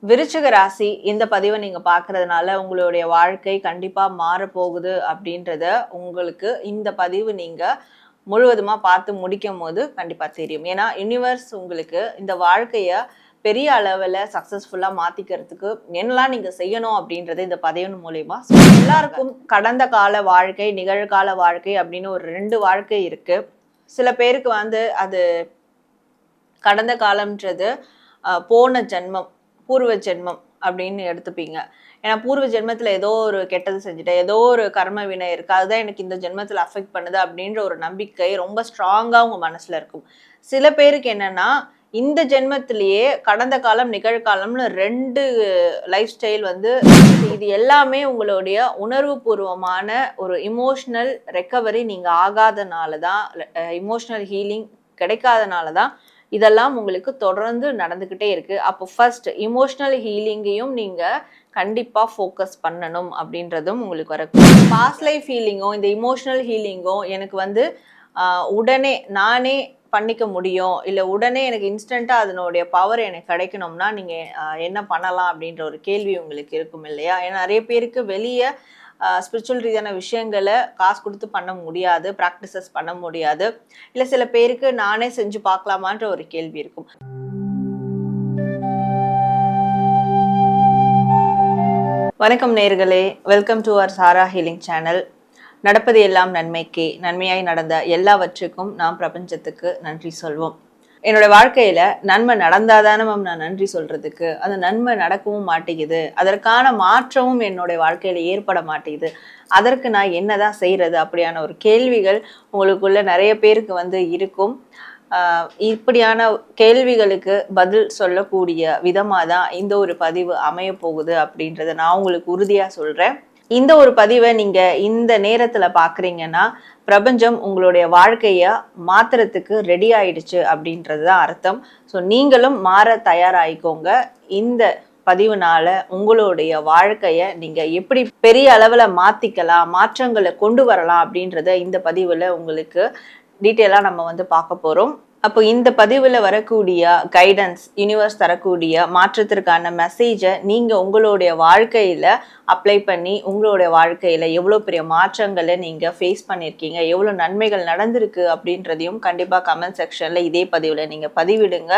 விருச்சிக ராசி இந்த பதிவை நீங்க பார்க்கறதுனால உங்களுடைய வாழ்க்கை கண்டிப்பா மாறப்போகுது அப்படின்றத உங்களுக்கு இந்த பதிவு நீங்க முழுவதுமா பார்த்து முடிக்கும் போது கண்டிப்பா தெரியும். ஏன்னா யூனிவர்ஸ் உங்களுக்கு இந்த வாழ்க்கைய பெரிய அளவில் சக்சஸ்ஃபுல்லாக மாற்றிக்கிறதுக்கு என்னெல்லாம் நீங்கள் செய்யணும் அப்படின்றது இந்த பதிவின் மூலயமா எல்லாருக்கும் கடந்த கால வாழ்க்கை நிகழ்கால வாழ்க்கை அப்படின்னு ஒரு 2 வாழ்க்கை இருக்கு. சில பேருக்கு அது கடந்த காலம்ன்றது போன ஜென்மம், பூர்வ ஜென்மம் அப்படின்னு எடுத்துப்பீங்க. ஏன்னா பூர்வ ஜென்மத்துல ஏதோ ஒரு கெட்டது செஞ்சுட்டேன், ஏதோ ஒரு கர்ம வினை இருக்கு, அதுதான் எனக்கு இந்த ஜென்மத்துல அஃபெக்ட் பண்ணுது அப்படின்ற ஒரு நம்பிக்கை ரொம்ப ஸ்ட்ராங்கா உங்க மனசுல இருக்கும். சில பேருக்கு என்னன்னா இந்த ஜென்மத்திலேயே கடந்த காலம் நிகழ்காலம்னு 2 லைஃப் ஸ்டைல் இது எல்லாமே உங்களுடைய உணர்வு பூர்வமான ஒரு இமோஷனல் ரெக்கவரி நீங்க ஆகாதனால தான், இமோஷனல் ஹீலிங் கிடைக்காதனால தான் இதெல்லாம் உங்களுக்கு தொடர்ந்து நடந்துக்கிட்டே இருக்கு. அப்போ ஃபர்ஸ்ட் இமோஷனல் ஹீலிங்கையும் நீங்க கண்டிப்பா ஃபோக்கஸ் பண்ணணும் அப்படின்றதும் உங்களுக்கு வரும். பாஸ்ட் லைஃப் ஹீலிங்கும் இந்த இமோஷனல் ஹீலிங்கும் எனக்கு உடனே நானே பண்ணிக்க முடியும், இல்லை உடனே எனக்கு இன்ஸ்டண்ட்டாக அதனுடைய பவர் எனக்கு கிடைக்கணும்னா நீங்கள் என்ன பண்ணலாம் அப்படின்ற ஒரு கேள்வி உங்களுக்கு இருக்கும் இல்லையா? ஏன்னா நிறைய பேருக்கு வெளியே ஸ்பிரிச்சுவல் ரீதியான விஷயங்களை காசு கொடுத்து பண்ண முடியாது, ப்ராக்டிசஸ் பண்ண முடியாது. இல்லை சில பேருக்கு நானே செஞ்சு பார்க்கலாமான்ற ஒரு கேள்வி இருக்கும். வணக்கம் நேயர்களே, welcome to our Sara healing channel. நடப்பது எல்லாம் நன்மைக்கே, நன்மையாய் நடந்த எல்லாவற்றுக்கும் நாம் பிரபஞ்சத்துக்கு நன்றி சொல்வோம். என்னோட வாழ்க்கையில நன்மை நடந்தாதானே நான் நன்றி சொல்றதுக்கு, அந்த நன்மை நடக்கவும் மாட்டேங்குது, அதற்கான மாற்றமும் என்னுடைய வாழ்க்கையில ஏற்பட மாட்டேங்குது, அதற்கு நான் என்னதான் செய்யறது அப்படியான ஒரு கேள்விகள் உங்களுக்குள்ள நிறைய பேருக்கு இருக்கும். இப்படியான கேள்விகளுக்கு பதில் சொல்லக்கூடிய விதமாக தான் இந்த ஒரு பதிவு அமைய போகுது அப்படின்றத நான் உங்களுக்கு உறுதியா சொல்றேன். இந்த ஒரு பதிவை நீங்க இந்த நேரத்துல பாக்குறீங்கன்னா பிரபஞ்சம் உங்களுடைய வாழ்க்கைய மாத்துறதுக்கு ரெடி ஆயிடுச்சு அப்படின்றதுதான் அர்த்தம். ஸோ நீங்களும் மாற தயாராகிக்கோங்க. இந்த பதிவுனால உங்களுடைய வாழ்க்கைய நீங்க எப்படி பெரிய அளவுல மாத்திக்கலாம், மாற்றங்களை கொண்டு வரலாம் அப்படின்றத இந்த பதிவுல உங்களுக்கு டீட்டெயிலா நம்ம பார்க்க போறோம். அப்போ இந்த பதிவில் வரக்கூடிய கைடன்ஸ், யூனிவர்ஸ் தரக்கூடிய மாற்றத்திற்கான மெசேஜை நீங்கள் உங்களுடைய வாழ்க்கையில் அப்ளை பண்ணி உங்களுடைய வாழ்க்கையில் எவ்வளோ பெரிய மாற்றங்களை நீங்கள் ஃபேஸ் பண்ணியிருக்கீங்க, எவ்வளோ நன்மைகள் நடந்திருக்கு அப்படின்றதையும் கண்டிப்பாக கமெண்ட் செக்ஷனில் இதே பதிவில் நீங்கள் பதிவிடுங்க.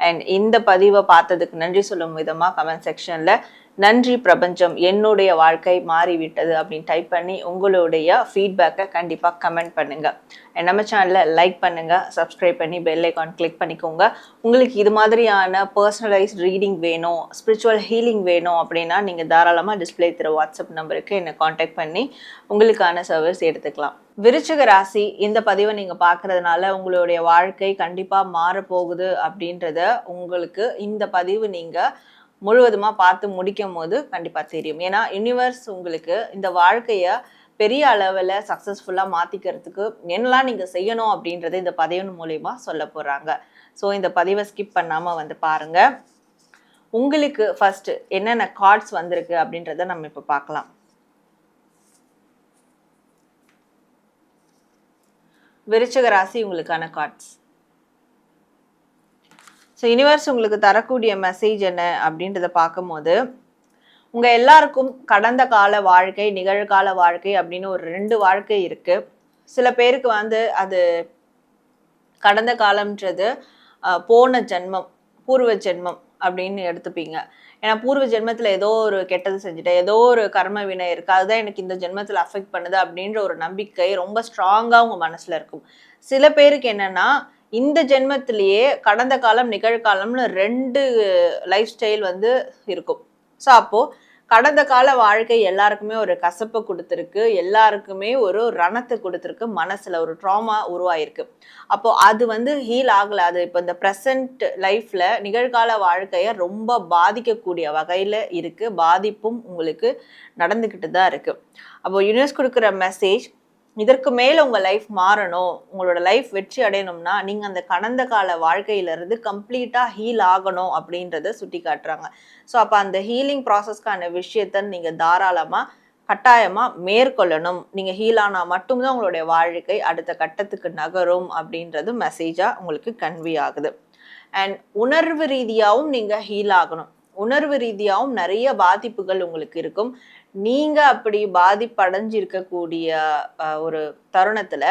அண்ட் இந்த பதிவை பார்த்ததுக்கு நன்றி சொல்லும் விதமாக கமெண்ட் செக்ஷனில் நன்றி பிரபஞ்சம், என்னுடைய வாழ்க்கை மாறிவிட்டது அப்படின்னு டைப் பண்ணி உங்களுடைய ஃபீட்பேக்கை கண்டிப்பாக கமெண்ட் பண்ணுங்கள். நம்ம சேனலில் லைக் பண்ணுங்கள், சப்ஸ்கிரைப் பண்ணி பெல் ஐக்கான் கிளிக் பண்ணிக்கோங்க. உங்களுக்கு இது மாதிரியான பர்சனலைஸ்ட் ரீடிங் வேணும், ஸ்பிரிச்சுவல் ஹீலிங் வேணும் அப்படின்னா நீங்கள் தாராளமாக டிஸ்பிளே தர வாட்ஸ்அப் நம்பருக்கு என்னை காண்டாக்ட் பண்ணி உங்களுக்கான சர்வீஸ் எடுத்துக்கலாம். விருச்சிக ராசி இந்த பதிவை நீங்கள் பார்க்கறதுனால உங்களுடைய வாழ்க்கை கண்டிப்பாக மாறப்போகுது அப்படின்றத உங்களுக்கு இந்த பதிவு நீங்கள் முழுவதுமா பார்த்து முடிக்கும் போது கண்டிப்பா தெரியும். ஏன்னா யூனிவர்ஸ் உங்களுக்கு இந்த வாழ்க்கைய பெரிய அளவில் சக்சஸ்ஃபுல்லாக மாற்றிக்கிறதுக்கு என்னெல்லாம் நீங்கள் செய்யணும் அப்படின்றத இந்த பதிவின் மூலயமா சொல்ல போகிறாங்க. ஸோ இந்த பதிவை ஸ்கிப் பண்ணாமல் பாருங்க. உங்களுக்கு ஃபர்ஸ்ட் என்னென்ன கார்ட்ஸ் வந்திருக்கு அப்படின்றத நம்ம இப்போ பார்க்கலாம். விருச்சிக ராசி உங்களுக்கான கார்ட்ஸ். ஸோ யூனிவர்ஸ் உங்களுக்கு தரக்கூடிய மெசேஜ் என்ன அப்படின்றத பார்க்கும்போது உங்கள் எல்லாருக்கும் கடந்த கால வாழ்க்கை நிகழ்கால வாழ்க்கை அப்படின்னு ஒரு 2 வாழ்க்கை இருக்குது. சில பேருக்கு அது கடந்த காலம்ன்றது போன ஜென்மம், பூர்வ ஜென்மம் அப்படின்னு எடுத்துப்பீங்க. ஏன்னா பூர்வ ஜென்மத்தில் ஏதோ ஒரு கெட்டது செஞ்சுட்டேன், ஏதோ ஒரு கர்ம வினை இருக்குது, அதுதான் எனக்கு இந்த ஜென்மத்தில் அஃபெக்ட் பண்ணுது அப்படின்ற ஒரு நம்பிக்கை ரொம்ப ஸ்ட்ராங்காக உங்கள் மனசில் இருக்கும். சில பேருக்கு என்னென்னா இந்த ஜென்மத்திலேயே கடந்த காலம் நிகழ்காலம்னு 2 லைஃப் ஸ்டைல் இருக்கும். ஸோ அப்போது கடந்த கால வாழ்க்கை எல்லாருக்குமே ஒரு கசப்பை கொடுத்துருக்கு, எல்லாருக்குமே ஒரு ரணத்தை கொடுத்துருக்கு, மனசில் ஒரு ட்ராமா உருவாயிருக்கு. அப்போது அது ஹீல் ஆகலை. அது இப்போ இந்த ப்ரெசண்ட் லைஃப்பில் நிகழ்கால வாழ்க்கையை ரொம்ப பாதிக்கக்கூடிய வகையில் இருக்குது. பாதிப்பும் உங்களுக்கு நடந்துக்கிட்டு தான் இருக்குது. அப்போது யூனிவர்ஸ் கொடுக்குற மெசேஜ், இதற்கு மேலே உங்கள் லைஃப் மாறணும், உங்களோட லைஃப் வெற்றி அடையணும்னா நீங்கள் அந்த கடந்த கால வாழ்க்கையிலேருந்து கம்ப்ளீட்டாக ஹீல் ஆகணும் அப்படின்றத சுட்டி காட்டுறாங்க. ஸோ அப்போ அந்த ஹீலிங் ப்ராசஸ்க்கான விஷயத்த நீங்கள் தாராளமாக கட்டாயமாக மேற்கொள்ளணும். நீங்கள் ஹீல் ஆனால் மட்டும்தான் உங்களுடைய வாழ்க்கை அடுத்த கட்டத்துக்கு நகரும் அப்படின்றது மெசேஜாக உங்களுக்கு கன்வே ஆகுது. அண்ட் உணர்வு ரீதியாகவும் நீங்கள் ஹீல் ஆகணும். உணர்வு ரீதியாகவும் நிறைய பாதிப்புகள் உங்களுக்கு இருக்கும். நீங்க அப்படி பாதிப்படைஞ்சிருக்கக்கூடிய ஒரு தருணத்துல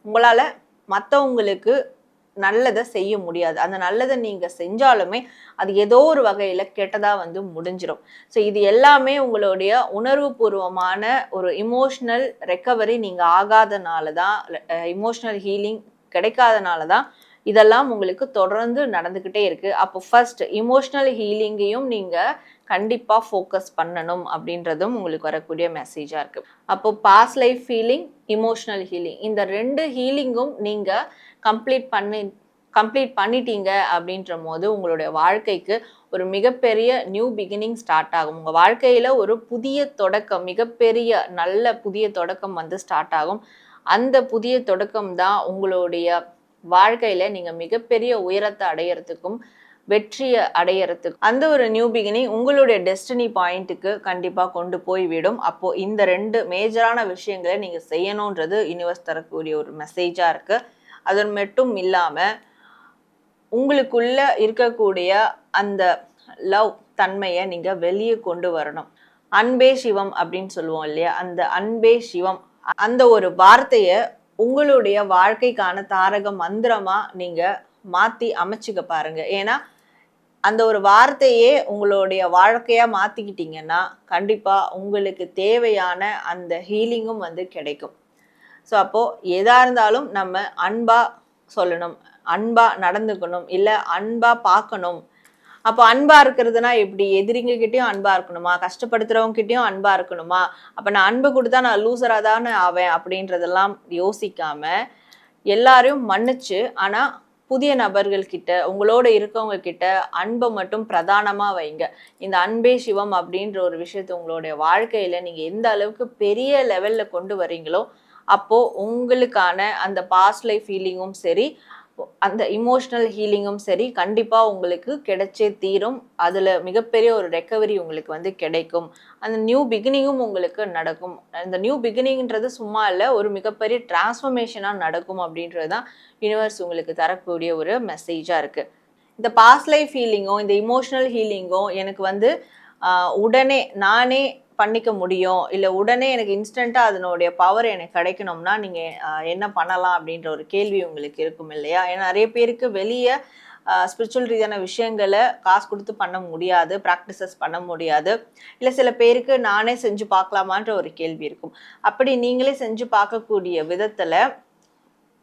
உங்களால மற்றவங்களுக்கு நல்லதை செய்ய முடியாது. அந்த நல்லதை நீங்க செஞ்சாலுமே அது ஏதோ ஒரு வகையில கெட்டதா வந்து முடிஞ்சிடும். ஸோ இது எல்லாமே உங்களுடைய உணர்வு பூர்வமான ஒரு இமோஷனல் ரெக்கவரி நீங்க ஆகாதனால தான், இமோஷனல் ஹீலிங் கிடைக்காதனால தான் இதெல்லாம் உங்களுக்கு தொடர்ந்து நடந்துக்கிட்டே இருக்கு. அப்போ ஃபர்ஸ்ட் இமோஷனல் ஹீலிங்கையும் நீங்க கண்டிப்பா ஃபோக்கஸ் பண்ணணும் அப்படின்றதும் உங்களுக்கு வரக்கூடிய மெசேஜா இருக்கு. அப்போ past life healing, emotional healing, இந்த 2 ஹீலிங்கும் நீங்க கம்ப்ளீட் பண்ணிட்டீங்க அப்படின்ற போது உங்களுடைய வாழ்க்கைக்கு ஒரு மிகப்பெரிய நியூ பிகினிங் ஸ்டார்ட் ஆகும். உங்க வாழ்க்கையில ஒரு புதிய தொடக்கம், மிகப்பெரிய நல்ல புதிய தொடக்கம் வந்து ஸ்டார்ட் ஆகும். அந்த புதிய தொடக்கம் தான் உங்களுடைய வாழ்க்கையில நீங்க மிகப்பெரிய உயரத்தை அடையறதுக்கும் வெற்றியை அடையறதுக்கும் அந்த ஒரு நியூ பிகினிங் உங்களுடைய டெஸ்டினி பாயிண்ட்டுக்கு கண்டிப்பா கொண்டு போய் விடும். அப்போ இந்த 2 மேஜரான விஷயங்களை நீங்க செய்யணும்ன்றது யூனிவர்ஸ் தரக்கூடிய ஒரு மெசேஜா இருக்கு. அது மட்டும் இல்லாம உங்களுக்குள்ள இருக்கக்கூடிய அந்த லவ் தன்மையை நீங்க வெளியே கொண்டு வரணும். அன்பே சிவம் அப்படின்னு சொல்லுவோம் இல்லையா, அந்த அன்பே சிவம் அந்த ஒரு வார்த்தைய உங்களுடைய வாழ்க்கைக்கான தாரக மந்திரமா நீங்க மாத்தி அமைச்சுக்க பாருங்க. ஏன்னா அந்த ஒரு வார்த்தையே உங்களுடைய வாழ்க்கையா மாத்திக்கிட்டீங்கன்னா கண்டிப்பா உங்களுக்கு தேவையான அந்த ஹீலிங்கும் வந்து கிடைக்கும். ஸோ அப்போ எதா இருந்தாலும் நம்ம அன்பா சொல்லணும், அன்பா நடந்துக்கணும், இல்லை அன்பா பார்க்கணும். அப்போ அன்பா இருக்கிறதுனா எப்படி? எதிரிங்க கிட்டயும் அன்பா இருக்கணுமா? கஷ்டப்படுத்துறவங்க கிட்டயும் அன்பா இருக்கணுமா? அப்ப நான் அன்பு கொடுத்தா நான் லூசரா தானே ஆவேன் அப்படின்றதெல்லாம் யோசிக்காம எல்லாரையும் மன்னிச்சு, ஆனா புதிய நபர்கள் கிட்ட, உங்களோட இருக்கவங்க கிட்ட அன்பை மட்டும் பிரதானமா வைங்க. இந்த அன்பே சிவம் அப்படின்ற ஒரு விஷயத்தை உங்களுடைய வாழ்க்கையில நீங்க எந்த அளவுக்கு பெரிய லெவல்ல கொண்டு வரீங்களோ அப்போ உங்களுக்கான அந்த பாஸ்ட் லைஃப் ஹீலிங்கும் சரி, அந்த இமோஷனல் ஹீலிங்கும் சரி கண்டிப்பா உங்களுக்கு கிடைச்சே தீரும். அதுல மிகப்பெரிய ஒரு ரெக்கவரி உங்களுக்கு வந்து கிடைக்கும். அந்த நியூ பிகினிங்கும் உங்களுக்கு நடக்கும். அந்த நியூ பிகினிங்ன்றது சும்மா இல்லை, ஒரு மிகப்பெரிய டிரான்ஸ்ஃபர்மேஷனா நடக்கும் அப்படின்றது தான் யூனிவர்ஸ் உங்களுக்கு தரக்கூடிய ஒரு மெசேஜா இருக்கு. இந்த பாஸ்ட் லைஃப் ஹீலிங்கும் இந்த இமோஷனல் ஹீலிங்கும் எனக்கு வந்து உடனே நானே பண்ணிக்க முடியும், இல்லை உடனே எனக்கு இன்ஸ்டண்ட்டாக அதனுடைய பவர் எனக்கு கிடைக்கணும்னா நீங்கள் என்ன பண்ணலாம் அப்படின்ற ஒரு கேள்வி உங்களுக்கு இருக்கும் இல்லையா? ஏன்னா நிறைய பேருக்கு வெளியே ஸ்பிரிச்சுவல் ரீதியான விஷயங்களை காசு கொடுத்து பண்ண முடியாது, ப்ராக்டிசஸ் பண்ண முடியாது. இல்லை சில பேருக்கு நானே செஞ்சு பார்க்கலாமான்ற ஒரு கேள்வி இருக்கும். அப்படி நீங்களே செஞ்சு பார்க்கக்கூடிய விதத்தில்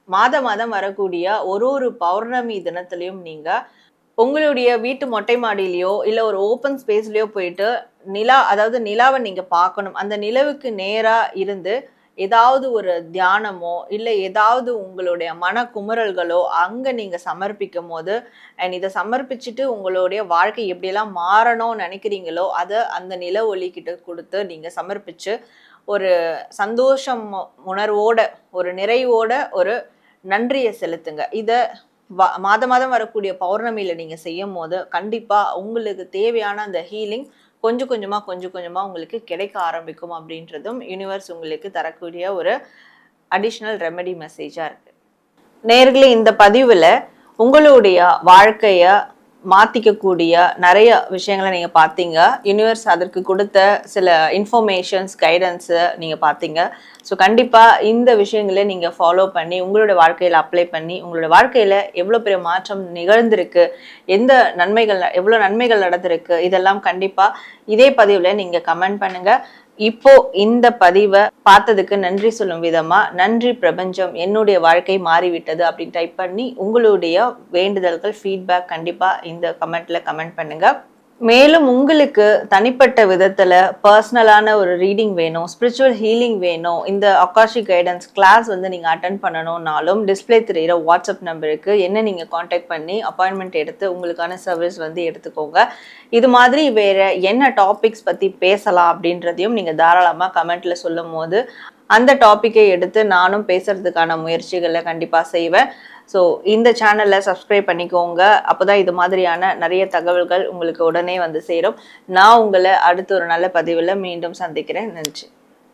மாதம் வரக்கூடிய ஒரு பௌர்ணமி தினத்துலையும் நீங்கள் உங்களுடைய வீட்டு மொட்டை மாடியிலையோ இல்லை ஒரு ஓப்பன் ஸ்பேஸ்லையோ போயிட்டு அதாவது நிலாவை நீங்கள் பார்க்கணும். அந்த நிலவுக்கு நேராக இருந்து ஏதாவது ஒரு தியானமோ இல்லை ஏதாவது உங்களுடைய மன குமுறல்களோ அங்கே நீங்கள் சமர்ப்பிக்கும் போது, அண்ட் இதை சமர்ப்பிச்சுட்டு உங்களுடைய வாழ்க்கை எப்படியெல்லாம் மாறணும்னு நினைக்கிறீங்களோ அதை அந்த நில ஒளிக்கிட்ட கொடுத்து நீங்கள் சமர்ப்பிச்சு ஒரு சந்தோஷம் உணர்வோட, ஒரு நிறைவோட ஒரு நன்றியை செலுத்துங்க. இதை மாதம் வரக்கூடிய பௌர்ணமியில நீங்க செய்யும் போது கண்டிப்பா உங்களுக்கு தேவையான அந்த ஹீலிங் கொஞ்சம் கொஞ்சமா உங்களுக்கு கிடைக்க ஆரம்பிக்கும் அப்படின்றதும் யூனிவர்ஸ் உங்களுக்கு தரக்கூடிய ஒரு அடிஷ்னல் ரெமெடி மெசேஜா இருக்கு. நேயர்களே, இந்த பதிவுல உங்களுடைய வாழ்க்கைய மாற்றிக்கக்கூடிய நிறைய விஷயங்களை நீங்கள் பார்த்தீங்க. யூனிவர்ஸ் அதற்கு கொடுத்த சில இன்ஃபர்மேஷன்ஸ், கைடன்ஸை நீங்கள் பார்த்தீங்க. ஸோ கண்டிப்பாக இந்த விஷயங்களை நீங்கள் ஃபாலோ பண்ணி உங்களோட வாழ்க்கையில் அப்ளை பண்ணி உங்களோட வாழ்க்கையில் எவ்வளோ பெரிய மாற்றம் நிகழ்ந்திருக்கு, எவ்வளோ நன்மைகள் நடந்திருக்கு, இதெல்லாம் கண்டிப்பாக இதே பதிவில் நீங்கள் கமெண்ட் பண்ணுங்கள். இப்போ இந்த பதிவை பார்த்ததுக்கு நன்றி சொல்லும் விதமா, நன்றி பிரபஞ்சம், என்னுடைய வாழ்க்கை மாறிவிட்டது அப்படின்னு டைப் பண்ணி உங்களுடைய வேண்டுதல்கள், ஃபீட்பேக் கண்டிப்பா இந்த கமெண்ட்ல கமெண்ட் பண்ணுங்க. மேலும் உங்களுக்கு தனிப்பட்ட விதத்துல பர்சனலான ஒரு ரீடிங் வேணும், ஸ்பிரிச்சுவல் ஹீலிங் வேணும், இந்த அகாஷி கைடன்ஸ் கிளாஸ் வந்து நீங்க அட்டென்ட் பண்ணணும்னாலும் டிஸ்பிளே தெரிகிற வாட்ஸ்அப் நம்பருக்கு என்ன நீங்க காண்டாக்ட் பண்ணி அப்பாயின்மெண்ட் எடுத்து உங்களுக்கான சர்வீஸ் வந்து எடுத்துக்கோங்க. இது மாதிரி வேற என்ன டாபிக்ஸ் பத்தி பேசலாம் அப்படின்றதையும் நீங்க தாராளமா கமெண்ட்ல சொல்லும் போது அந்த டாப்பிக்கை எடுத்து நானும் பேசுறதுக்கான முயற்சிகளை கண்டிப்பா செய்வேன். ஸோ இந்த சேனலை சப்ஸ்கிரைப் பண்ணிக்கோங்க. அப்போதான் இது மாதிரியான நிறைய தகவல்கள் உங்களுக்கு உடனே வந்து சேரும். நான் உங்களை அடுத்த ஒரு நல்ல பதிவில் மீண்டும் சந்திக்கிறேன். நன்றி.